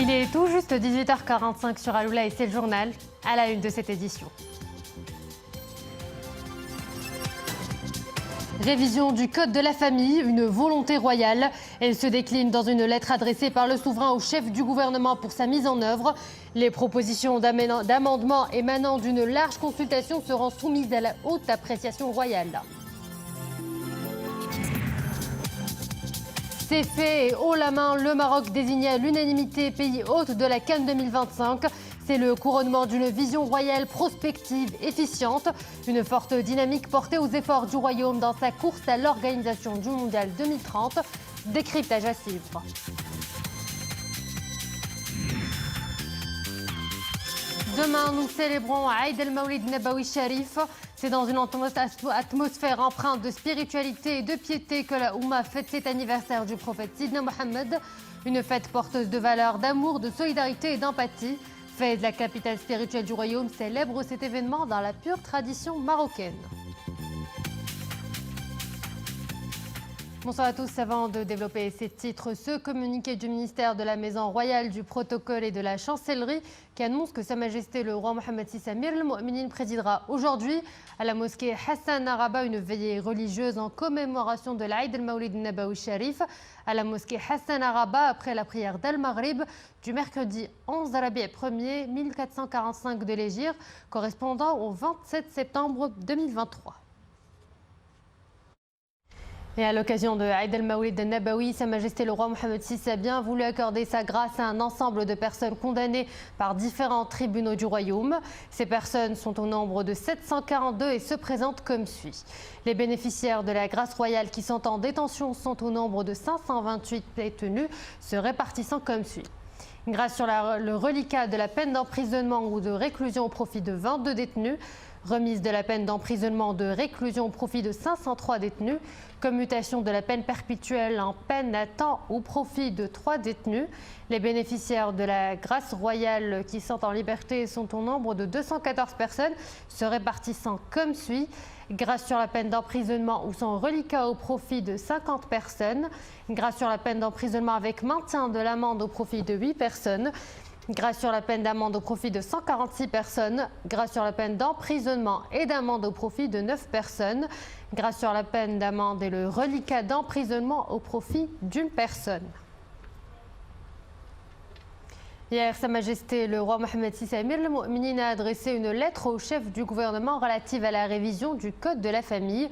Il est tout juste 18h45 sur Aloula et c'est le journal à la une de cette édition. Révision du Code de la famille, une volonté royale. Elle se décline dans une lettre adressée par le souverain au chef du gouvernement pour sa mise en œuvre. Les propositions d'amendement émanant d'une large consultation seront soumises à la haute appréciation royale. C'est fait et haut la main, le Maroc désigné à l'unanimité pays hôte de la CAN 2025. C'est le couronnement d'une vision royale prospective, efficiente. Une forte dynamique portée aux efforts du royaume dans sa course à l'organisation du Mondial 2030. Décryptage à suivre. Demain, nous célébrons Aïd el-Mawlid Nabawi Sharif. C'est dans une atmosphère empreinte de spiritualité et de piété que la Oumma fête cet anniversaire du prophète Sidna Mohammed. Une fête porteuse de valeurs d'amour, de solidarité et d'empathie. Fès, la capitale spirituelle du royaume, célèbre cet événement dans la pure tradition marocaine. Bonsoir à tous. Avant de développer ces titres, ce communiqué du ministère de la Maison Royale, du Protocole et de la Chancellerie qui annonce que Sa Majesté le roi Mohammed VI Amir al-Mu'minin présidera aujourd'hui à la mosquée Hassan Araba une veillée religieuse en commémoration de l'Aïd el-Mawlid Nabawi Sharif à la mosquée Hassan Araba après la prière d'Al-Maghrib du mercredi 11 Rabi' 1er 1445 de l'Hégire, correspondant au 27 septembre 2023. Et à l'occasion de Aïd el-Mawlid Nabawi, Sa Majesté le roi Mohammed VI a bien voulu accorder sa grâce à un ensemble de personnes condamnées par différents tribunaux du royaume. Ces personnes sont au nombre de 742 et se présentent comme suit. Les bénéficiaires de la grâce royale qui sont en détention sont au nombre de 528 détenus, se répartissant comme suit. Grâce sur le reliquat de la peine d'emprisonnement ou de réclusion au profit de 22 détenus, remise de la peine d'emprisonnement ou de réclusion au profit de 503 détenus, commutation de la peine perpétuelle en peine à temps au profit de 3 détenus. Les bénéficiaires de la grâce royale qui sont en liberté sont au nombre de 214 personnes, se répartissant comme suit. Grâce sur la peine d'emprisonnement ou son reliquat au profit de 50 personnes. Grâce sur la peine d'emprisonnement avec maintien de l'amende au profit de 8 personnes. Grâce sur la peine d'amende au profit de 146 personnes. Grâce sur la peine d'emprisonnement et d'amende au profit de 9 personnes. Grâce sur la peine d'amende et le reliquat d'emprisonnement au profit d'une personne. Hier, Sa Majesté le roi Mohammed VI Amir al-Mu'minin a adressé une lettre au chef du gouvernement relative à la révision du Code de la famille.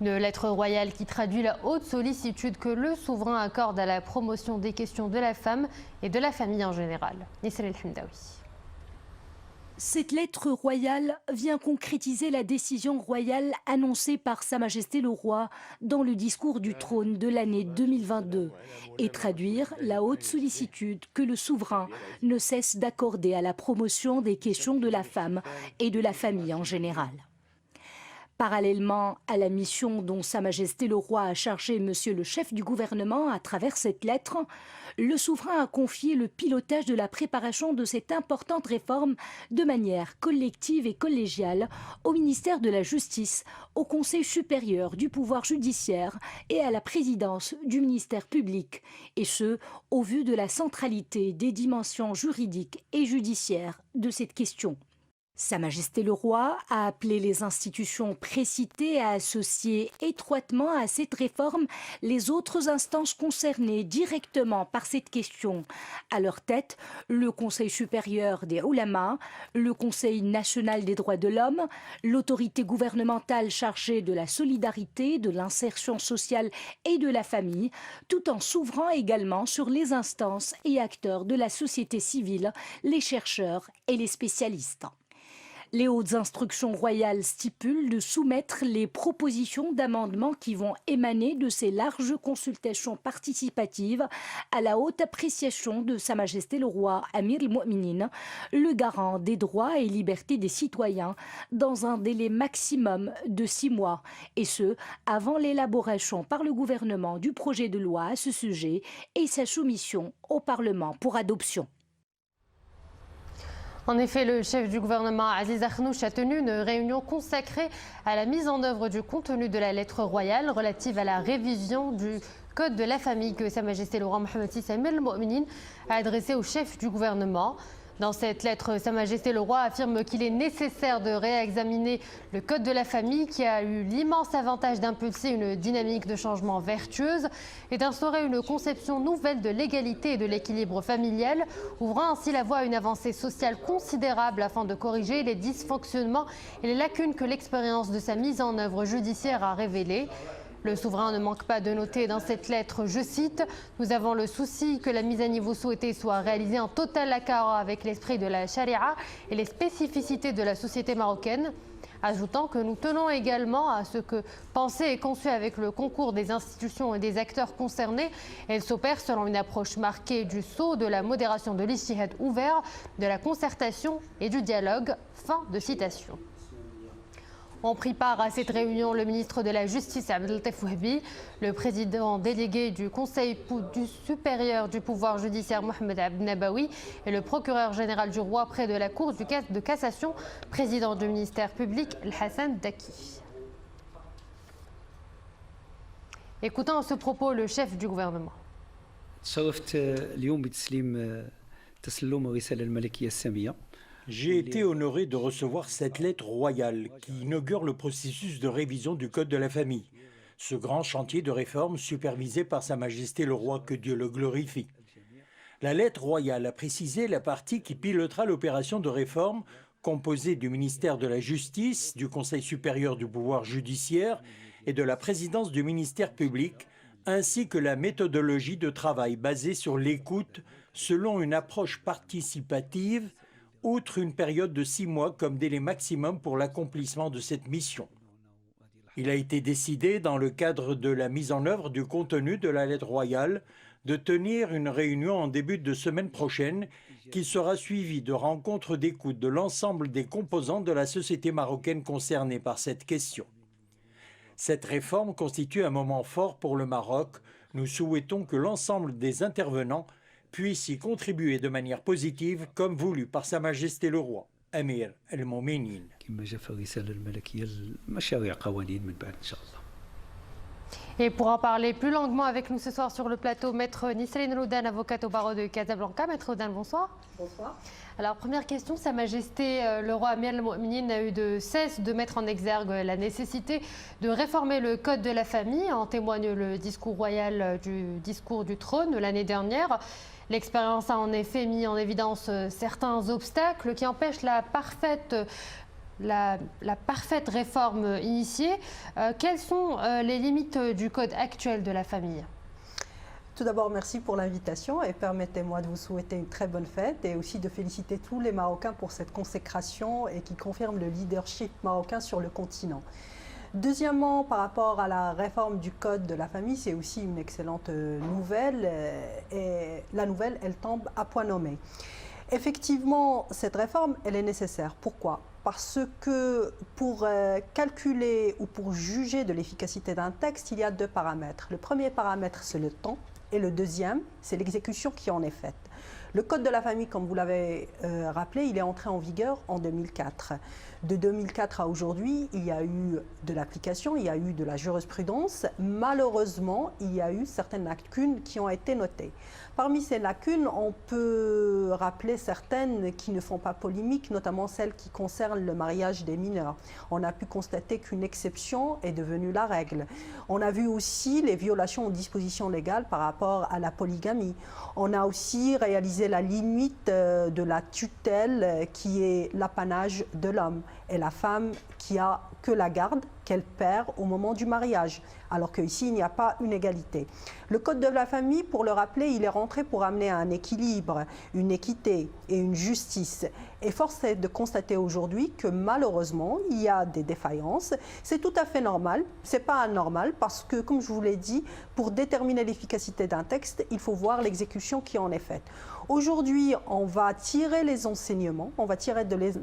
Une lettre royale qui traduit la haute sollicitude que le souverain accorde à la promotion des questions de la femme et de la famille en général. Nisra El-Hamdawi. Cette lettre royale vient concrétiser la décision royale annoncée par Sa Majesté le Roi dans le discours du trône de l'année 2022 et traduire la haute sollicitude que le souverain ne cesse d'accorder à la promotion des questions de la femme et de la famille en général. Parallèlement à la mission dont Sa Majesté le Roi a chargé Monsieur le chef du gouvernement à travers cette lettre, le souverain a confié le pilotage de la préparation de cette importante réforme de manière collective et collégiale au ministère de la Justice, au Conseil supérieur du pouvoir judiciaire et à la présidence du ministère public, et ce, au vu de la centralité des dimensions juridiques et judiciaires de cette question. Sa Majesté le Roi a appelé les institutions précitées à associer étroitement à cette réforme les autres instances concernées directement par cette question. À leur tête, le Conseil supérieur des Oulémas, le Conseil national des droits de l'homme, l'autorité gouvernementale chargée de la solidarité, de l'insertion sociale et de la famille, tout en s'ouvrant également sur les instances et acteurs de la société civile, les chercheurs et les spécialistes. Les hautes instructions royales stipulent de soumettre les propositions d'amendement qui vont émaner de ces larges consultations participatives à la haute appréciation de Sa Majesté le Roi Amir al-Mu'minin, le garant des droits et libertés des citoyens, dans un délai maximum de 6 mois, et ce, avant l'élaboration par le gouvernement du projet de loi à ce sujet et sa soumission au Parlement pour adoption. En effet, le chef du gouvernement Aziz Akhnouch a tenu une réunion consacrée à la mise en œuvre du contenu de la lettre royale relative à la révision du code de la famille que Sa Majesté le roi Mohammed VI Amir al-Mu'minin a adressé au chef du gouvernement. Dans cette lettre, Sa Majesté le roi affirme qu'il est nécessaire de réexaminer le code de la famille qui a eu l'immense avantage d'impulser une dynamique de changement vertueuse et d'instaurer une conception nouvelle de l'égalité et de l'équilibre familial, ouvrant ainsi la voie à une avancée sociale considérable afin de corriger les dysfonctionnements et les lacunes que l'expérience de sa mise en œuvre judiciaire a révélées. Le souverain ne manque pas de noter dans cette lettre, je cite, « Nous avons le souci que la mise à niveau souhaitée soit réalisée en total accord avec l'esprit de la charia et les spécificités de la société marocaine », ajoutant que nous tenons également à ce que, pensée et conçue avec le concours des institutions et des acteurs concernés, elle s'opère selon une approche marquée du sceau de la modération de l'ijtihad ouvert, de la concertation et du dialogue. Fin de citation. Ont pris part à cette réunion le ministre de la Justice Abdelatif Wahbi, le président délégué du Conseil supérieur du pouvoir judiciaire Mohamed Abdelawi et le procureur général du roi près de la Cour de cassation, président du ministère public Hassan Daki. Écoutons à ce propos le chef du gouvernement. J'ai été honoré de recevoir cette lettre royale qui inaugure le processus de révision du Code de la famille, ce grand chantier de réforme supervisé par Sa Majesté le Roi, que Dieu le glorifie. La lettre royale a précisé la partie qui pilotera l'opération de réforme composée du ministère de la Justice, du Conseil supérieur du pouvoir judiciaire et de la présidence du ministère public, ainsi que la méthodologie de travail basée sur l'écoute selon une approche participative, outre une période de 6 mois comme délai maximum pour l'accomplissement de cette mission. Il a été décidé, dans le cadre de la mise en œuvre du contenu de la lettre royale, de tenir une réunion en début de semaine prochaine qui sera suivie de rencontres d'écoute de l'ensemble des composants de la société marocaine concernée par cette question. Cette réforme constitue un moment fort pour le Maroc. Nous souhaitons que l'ensemble des intervenants puisse y contribuer de manière positive, comme voulu par Sa Majesté le Roi, Amir al-Mu'minin. Et pour en parler plus longuement avec nous ce soir sur le plateau, Maître Nisrine Roudan, avocate au barreau de Casablanca. Maître Roudan, bonsoir. Bonsoir. Alors, première question, Sa Majesté le roi Amir al-Mu'minin n'a eu de cesse de mettre en exergue la nécessité de réformer le code de la famille. En témoigne le discours royal du discours du trône l'année dernière. L'expérience a en effet mis en évidence certains obstacles qui empêchent la parfaite réforme initiée. Quelles sont les limites du code actuel de la famille ? Tout d'abord, merci pour l'invitation et permettez-moi de vous souhaiter une très bonne fête et aussi de féliciter tous les Marocains pour cette consécration et qui confirme le leadership marocain sur le continent. Deuxièmement, par rapport à la réforme du Code de la famille, c'est aussi une excellente nouvelle et la nouvelle, elle tombe à point nommé. Effectivement, cette réforme, elle est nécessaire. Pourquoi ? Parce que pour calculer ou pour juger de l'efficacité d'un texte, il y a 2 paramètres. Le premier paramètre, c'est le temps et le deuxième, c'est l'exécution qui en est faite. Le Code de la famille, comme vous l'avez rappelé, il est entré en vigueur en 2004. De 2004 à aujourd'hui, il y a eu de l'application, il y a eu de la jurisprudence. Malheureusement, il y a eu certaines lacunes qui ont été notées. Parmi ces lacunes, on peut rappeler certaines qui ne font pas polémique, notamment celles qui concernent le mariage des mineurs. On a pu constater qu'une exception est devenue la règle. On a vu aussi les violations aux dispositions légales par rapport à la polygamie. On a aussi réalisé la limite de la tutelle qui est l'apanage de l'homme et la femme qui a que la garde qu'elle perd au moment du mariage, alors qu'ici il n'y a pas une égalité. Le Code de la famille, pour le rappeler, il est rentré pour amener un équilibre, une équité et une justice. Et force est de constater aujourd'hui que malheureusement, il y a des défaillances. C'est tout à fait normal, c'est pas anormal, parce que, comme je vous l'ai dit, pour déterminer l'efficacité d'un texte, il faut voir l'exécution qui en est faite. Aujourd'hui, on va tirer les enseignements,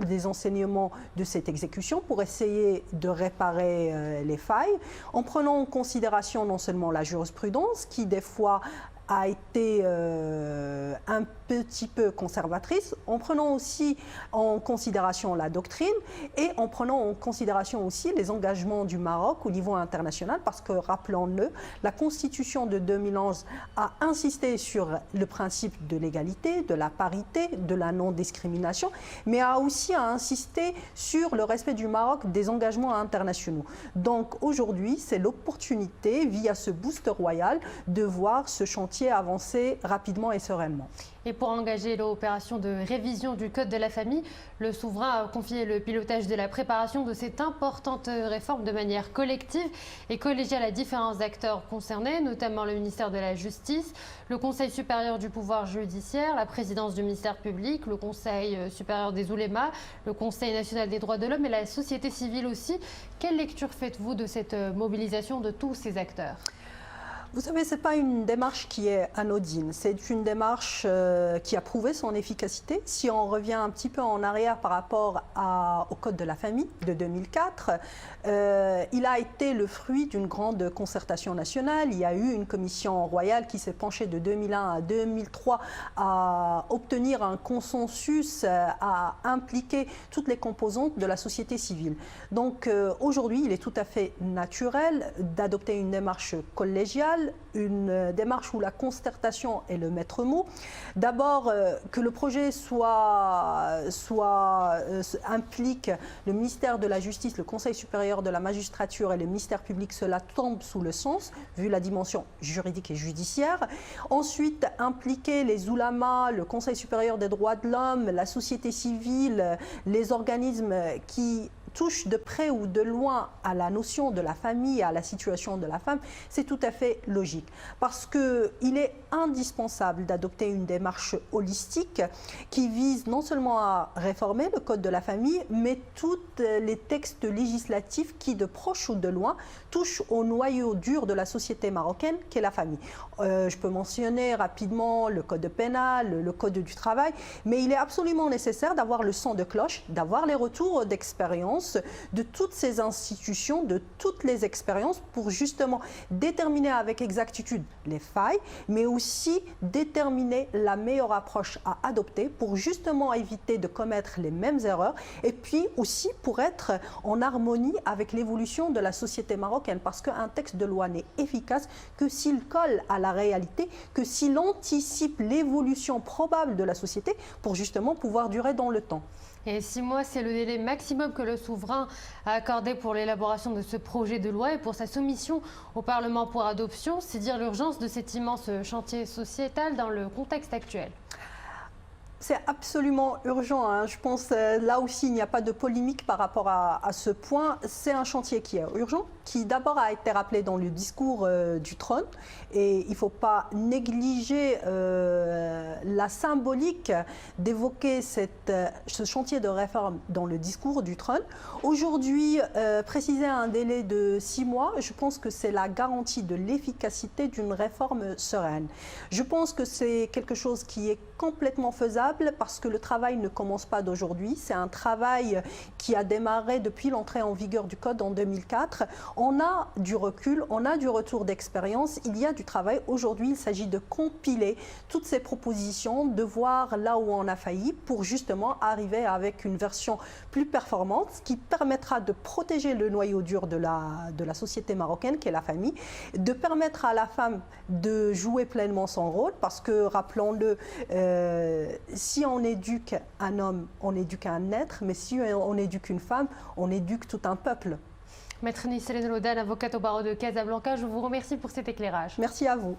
des enseignements de cette exécution pour essayer de réparer les failles, en prenant en considération non seulement la jurisprudence, qui des fois a été un petit peu conservatrice, en prenant aussi en considération la doctrine et en prenant en considération aussi les engagements du Maroc au niveau international, parce que, rappelons-le, la Constitution de 2011 a insisté sur le principe de l'égalité, de la parité, de la non-discrimination, mais a aussi insisté sur le respect du Maroc des engagements internationaux. Donc aujourd'hui, c'est l'opportunité, via ce boost royal, de voir ce chantier avancer rapidement et sereinement. Et pour engager l'opération de révision du Code de la famille, le souverain a confié le pilotage de la préparation de cette importante réforme de manière collective et collégiale à différents acteurs concernés, notamment le ministère de la Justice, le Conseil supérieur du pouvoir judiciaire, la présidence du ministère public, le Conseil supérieur des oulémas, le Conseil national des droits de l'homme et la société civile aussi. Quelle lecture faites-vous de cette mobilisation de tous ces acteurs ? Vous savez, ce n'est pas une démarche qui est anodine, c'est une démarche qui a prouvé son efficacité. Si on revient un petit peu en arrière par rapport au Code de la famille de 2004, il a été le fruit d'une grande concertation nationale. Il y a eu une commission royale qui s'est penchée de 2001 à 2003 à obtenir un consensus, à impliquer toutes les composantes de la société civile. Donc aujourd'hui, il est tout à fait naturel d'adopter une démarche collégiale, une démarche où la concertation est le maître mot. D'abord, que le projet implique le ministère de la Justice, le Conseil supérieur de la magistrature et le ministère public, cela tombe sous le sens, vu la dimension juridique et judiciaire. Ensuite, impliquer les oulémas, le Conseil supérieur des droits de l'homme, la société civile, les organismes qui touche de près ou de loin à la notion de la famille, à la situation de la femme, c'est tout à fait logique. Parce qu'il est indispensable d'adopter une démarche holistique qui vise non seulement à réformer le Code de la famille, mais tous les textes législatifs qui, de proche ou de loin, touchent au noyau dur de la société marocaine, qui est la famille. Je peux mentionner rapidement le Code pénal, le Code du travail, mais il est absolument nécessaire d'avoir le son de cloche, d'avoir les retours d'expérience de toutes ces institutions, de toutes les expériences pour justement déterminer avec exactitude les failles, mais aussi déterminer la meilleure approche à adopter pour justement éviter de commettre les mêmes erreurs et puis aussi pour être en harmonie avec l'évolution de la société marocaine, parce qu'un texte de loi n'est efficace que s'il colle à la réalité, que s'il anticipe l'évolution probable de la société pour justement pouvoir durer dans le temps. Et 6 mois, c'est le délai maximum que le souverain a accordé pour l'élaboration de ce projet de loi et pour sa soumission au Parlement pour adoption. C'est dire l'urgence de cet immense chantier sociétal dans le contexte actuel. C'est absolument urgent, hein. Je pense là aussi il n'y a pas de polémique par rapport à ce point. C'est un chantier qui est urgent, qui d'abord a été rappelé dans le discours du trône, et il ne faut pas négliger la symbolique d'évoquer ce chantier de réforme dans le discours du trône. Aujourd'hui, préciser un délai de 6 mois, je pense que c'est la garantie de l'efficacité d'une réforme sereine. Je pense que c'est quelque chose qui est complètement faisable, parce que le travail ne commence pas d'aujourd'hui. C'est un travail qui a démarré depuis l'entrée en vigueur du Code en 2004. On a du recul, on a du retour d'expérience, il y a du travail. Aujourd'hui, il s'agit de compiler toutes ces propositions, de voir là où on a failli pour justement arriver avec une version plus performante qui permettra de protéger le noyau dur de la société marocaine, qui est la famille, de permettre à la femme de jouer pleinement son rôle, parce que, rappelons-le, si on éduque un homme, on éduque un être, mais si on éduque une femme, on éduque tout un peuple. Maître Nisserine Lodan, avocate au barreau de Casablanca, je vous remercie pour cet éclairage. Merci à vous.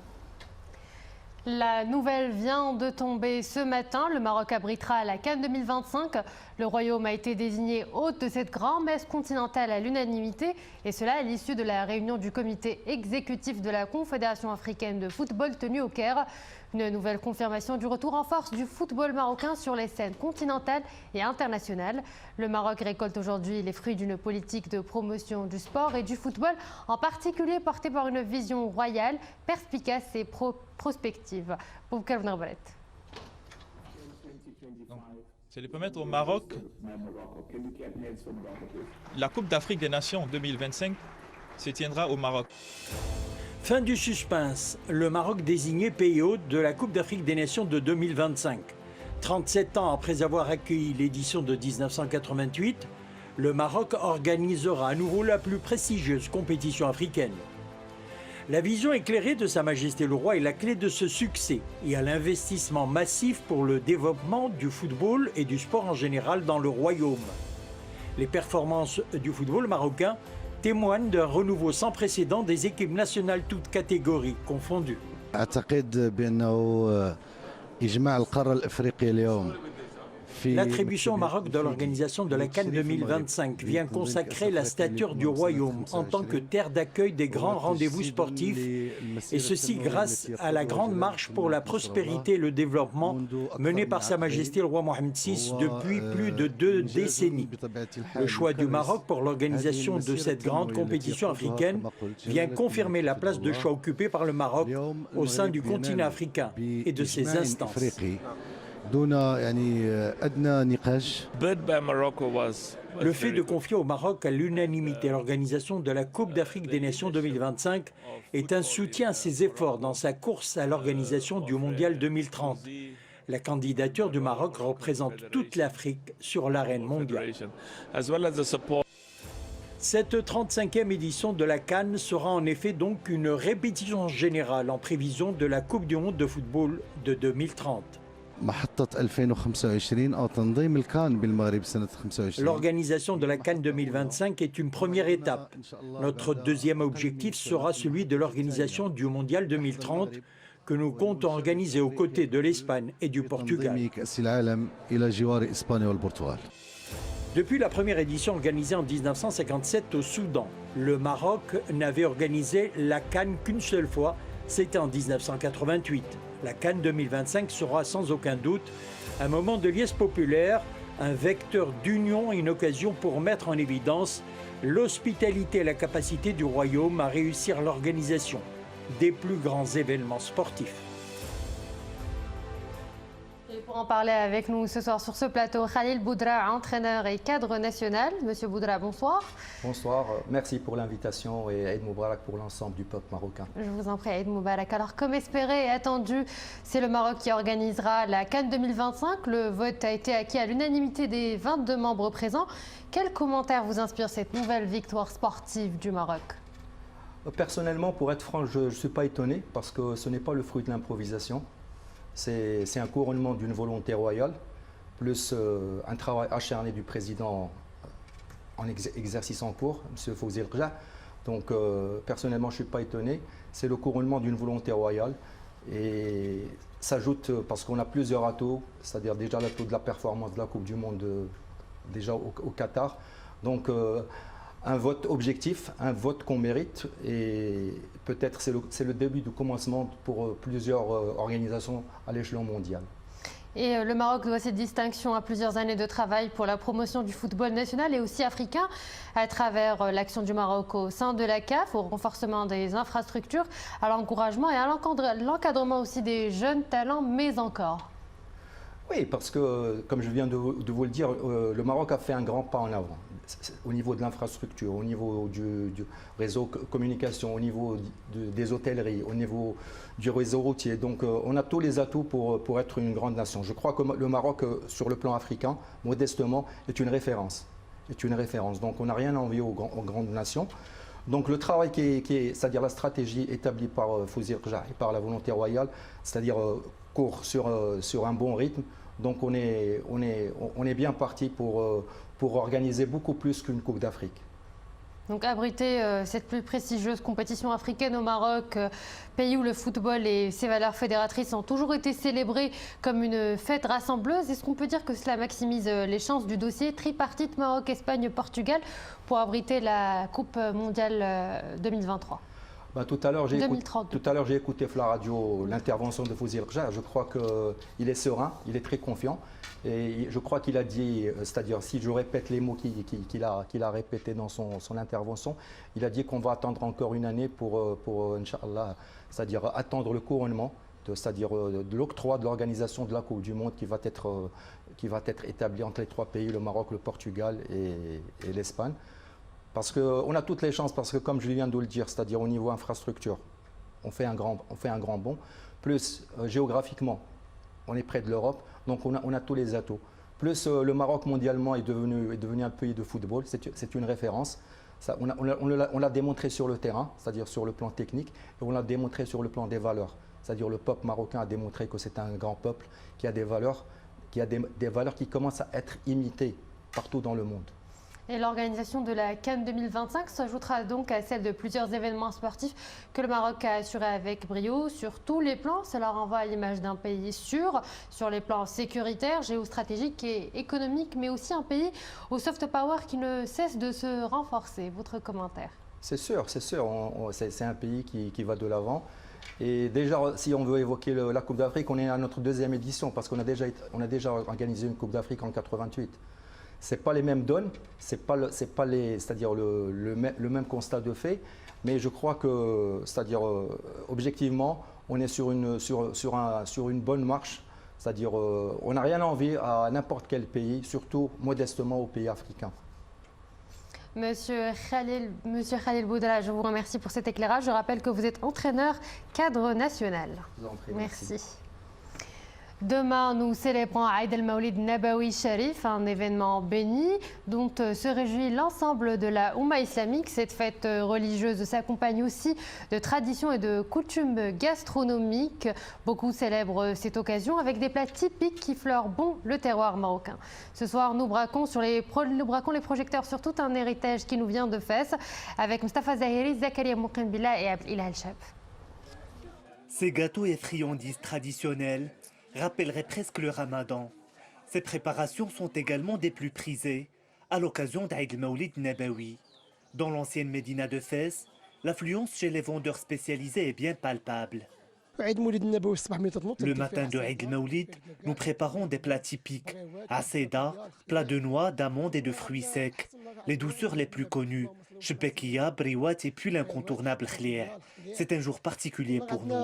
La nouvelle vient de tomber ce matin. Le Maroc abritera la CAN 2025. Le Royaume a été désigné hôte de cette grand-messe continentale à l'unanimité, et cela à l'issue de la réunion du comité exécutif de la Confédération africaine de football tenue au Caire. Une nouvelle confirmation du retour en force du football marocain sur les scènes continentales et internationales. Le Maroc récolte aujourd'hui les fruits d'une politique de promotion du sport et du football, en particulier portée par une vision royale, perspicace et prospective. Pour Calvin Arbalète. C'est de permettre au Maroc la Coupe d'Afrique des Nations 2025 se tiendra au Maroc. Fin du suspense, le Maroc désigné pays hôte de la Coupe d'Afrique des Nations de 2025. 37 ans après avoir accueilli l'édition de 1988, le Maroc organisera à nouveau la plus prestigieuse compétition africaine. La vision éclairée de Sa Majesté le Roi est la clé de ce succès et à l'investissement massif pour le développement du football et du sport en général dans le royaume. Les performances du football marocain témoignent d'un renouveau sans précédent des équipes nationales toutes catégories confondues. L'attribution au Maroc de l'organisation de la CAN 2025 vient consacrer la stature du royaume en tant que terre d'accueil des grands rendez-vous sportifs, et ceci grâce à la grande marche pour la prospérité et le développement menée par Sa Majesté le roi Mohamed VI depuis plus de 2 décennies. Le choix du Maroc pour l'organisation de cette grande compétition africaine vient confirmer la place de choix occupée par le Maroc au sein du continent africain et de ses instances. Le fait de confier au Maroc à l'unanimité l'organisation de la Coupe d'Afrique des Nations 2025 est un soutien à ses efforts dans sa course à l'organisation du Mondial 2030. La candidature du Maroc représente toute l'Afrique sur l'arène mondiale. Cette 35e édition de la CAN sera en effet donc une répétition générale en prévision de la Coupe du monde de football de 2030. L'organisation de la CAN 2025 est une première étape. Notre deuxième objectif sera celui de l'organisation du Mondial 2030 que nous comptons organiser aux côtés de l'Espagne et du Portugal. Depuis la première édition organisée en 1957 au Soudan, le Maroc n'avait organisé la CAN qu'une seule fois, c'était en 1988. La CAN 2025 sera sans aucun doute un moment de liesse populaire, un vecteur d'union et une occasion pour mettre en évidence l'hospitalité et la capacité du royaume à réussir l'organisation des plus grands événements sportifs. Et pour en parler avec nous ce soir sur ce plateau, Khalil Boudra, entraîneur et cadre national. Monsieur Boudra, bonsoir. Bonsoir, merci pour l'invitation et Eid Moubarak pour l'ensemble du peuple marocain. Je vous en prie, Eid Moubarak. Alors, comme espéré et attendu, c'est le Maroc qui organisera la CAN 2025. Le vote a été acquis à l'unanimité des 22 membres présents. Quel commentaire vous inspire cette nouvelle victoire sportive du Maroc ? Personnellement, pour être franc, je ne suis pas étonné parce que ce n'est pas le fruit de l'improvisation. C'est un couronnement d'une volonté royale, plus un travail acharné du président en exercice en cours, M. Fawzi El-Rja. Donc personnellement, je ne suis pas étonné. C'est le couronnement d'une volonté royale et s'ajoute parce qu'on a plusieurs atouts, c'est-à-dire déjà l'atout de la performance de la Coupe du Monde déjà au Qatar. Donc un vote objectif, un vote qu'on mérite et peut-être c'est le début du commencement pour plusieurs organisations à l'échelon mondial. Et le Maroc doit cette distinction à plusieurs années de travail pour la promotion du football national et aussi africain à travers l'action du Maroc au sein de la CAF, au renforcement des infrastructures, à l'encouragement et à l'encadrement aussi des jeunes talents, mais encore. Oui, parce que, comme je viens de vous le dire, le Maroc a fait un grand pas en avant au niveau de l'infrastructure, au niveau du réseau communication, au niveau des hôtelleries, au niveau du réseau routier. Donc on a tous les atouts pour être une grande nation. Je crois que le Maroc, sur le plan africain, modestement, est une référence. Donc on n'a rien à envier aux grandes nations. Donc le travail c'est-à-dire la stratégie établie par Fawzi El-Rja et par la volonté royale, c'est-à-dire court sur un bon rythme. Donc on est bien parti pour organiser beaucoup plus qu'une Coupe d'Afrique. Donc abriter cette plus prestigieuse compétition africaine au Maroc, pays où le football et ses valeurs fédératrices ont toujours été célébrées comme une fête rassembleuse, est-ce qu'on peut dire que cela maximise les chances du dossier tripartite Maroc, Espagne, Portugal pour abriter la Coupe mondiale 2023 ? Tout à l'heure, j'ai écouté la radio l'intervention de Fawzi El-Rja. Je crois qu'il est serein, il est très confiant. Et je crois qu'il a dit, c'est-à-dire si je répète les mots qu'il a répétés dans son intervention, il a dit qu'on va attendre encore une année pour Inch'Allah, c'est-à-dire attendre le couronnement, c'est-à-dire de l'octroi de l'organisation de la Coupe du Monde qui va être établie entre les trois pays, le Maroc, le Portugal et l'Espagne. Parce qu'on a toutes les chances, parce que comme je viens de le dire, c'est-à-dire au niveau infrastructure, on fait un grand bond. Plus géographiquement, on est près de l'Europe, donc on a tous les atouts. Plus le Maroc mondialement est devenu un pays de football, c'est une référence. Ça, on l'a démontré sur le terrain, c'est-à-dire sur le plan technique, et on l'a démontré sur le plan des valeurs. C'est-à-dire le peuple marocain a démontré que c'est un grand peuple qui a des valeurs, des valeurs qui commencent à être imitées partout dans le monde. Et l'organisation de la CAN 2025 s'ajoutera donc à celle de plusieurs événements sportifs que le Maroc a assurés avec brio sur tous les plans. Cela renvoie à l'image d'un pays sûr sur les plans sécuritaires, géostratégiques et économiques, mais aussi un pays au soft power qui ne cesse de se renforcer. Votre commentaire? C'est sûr, c'est un pays qui va de l'avant. Et déjà, si on veut évoquer la Coupe d'Afrique, on est à notre deuxième édition parce qu'on a déjà organisé une Coupe d'Afrique en 88. C'est pas les mêmes donnes, c'est-à-dire le même constat de fait, mais je crois que, c'est-à-dire objectivement, on est sur une bonne marche, c'est-à-dire on n'a rien à envier à n'importe quel pays, surtout modestement aux pays africains. Monsieur Khalil Boudala, je vous remercie pour cet éclairage. Je rappelle que vous êtes entraîneur cadre national. Je vous en prie, merci. Demain, nous célébrons Aïd el-Mawlid Nabawi Sharif, un événement béni dont se réjouit l'ensemble de la Oumma islamique. Cette fête religieuse s'accompagne aussi de traditions et de coutumes gastronomiques. Beaucoup célèbrent cette occasion avec des plats typiques qui fleurent bon le terroir marocain. Ce soir, nous braquons les projecteurs sur tout un héritage qui nous vient de Fès avec Mustafa Zahiri, Zakaria Moukenbila et Abdel Chab. Ces gâteaux et friandises traditionnels rappellerait presque le ramadan. Ces préparations sont également des plus prisées à l'occasion d'Aïd el-Mawlid Nabawi. Dans l'ancienne Médina de Fès, l'affluence chez les vendeurs spécialisés est bien palpable. Le matin de Aïd el-Mawlid, nous préparons des plats typiques, aseda, plats de noix, d'amandes et de fruits secs. Les douceurs les plus connues, shbekia, briwat et puis l'incontournable khlieh. C'est un jour particulier pour nous.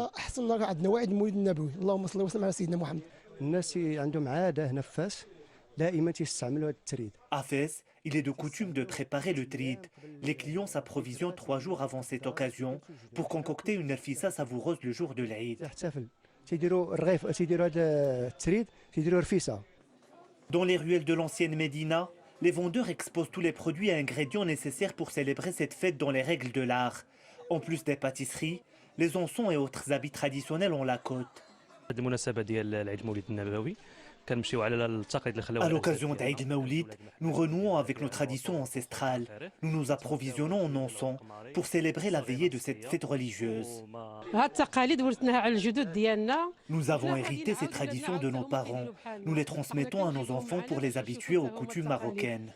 À Fès, il est de coutume de préparer le trid. Les clients s'approvisionnent 3 jours avant cette occasion pour concocter une alfissa savoureuse le jour de l'Aïd. Dans les ruelles de l'ancienne Médina, les vendeurs exposent tous les produits et ingrédients nécessaires pour célébrer cette fête dans les règles de l'art. En plus des pâtisseries, les encens et autres habits traditionnels ont la cote. À l'occasion d'Aïd el-Mawlid, nous renouons avec nos traditions ancestrales. Nous nous approvisionnons en encens pour célébrer la veillée de cette fête religieuse. Nous avons hérité ces traditions de nos parents. Nous les transmettons à nos enfants pour les habituer aux coutumes marocaines.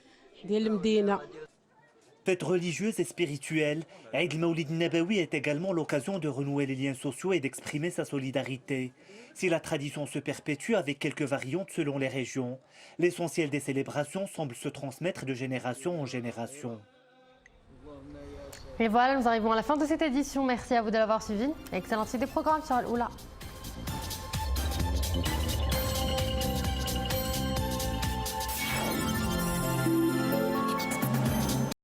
Fête religieuse et spirituelle, Aïd el-Mawlid Nabawi est également l'occasion de renouer les liens sociaux et d'exprimer sa solidarité. Si la tradition se perpétue avec quelques variantes selon les régions, l'essentiel des célébrations semble se transmettre de génération en génération. Et voilà, nous arrivons à la fin de cette édition. Merci à vous de l'avoir suivi. Excellente suite des programmes sur Al-Oula.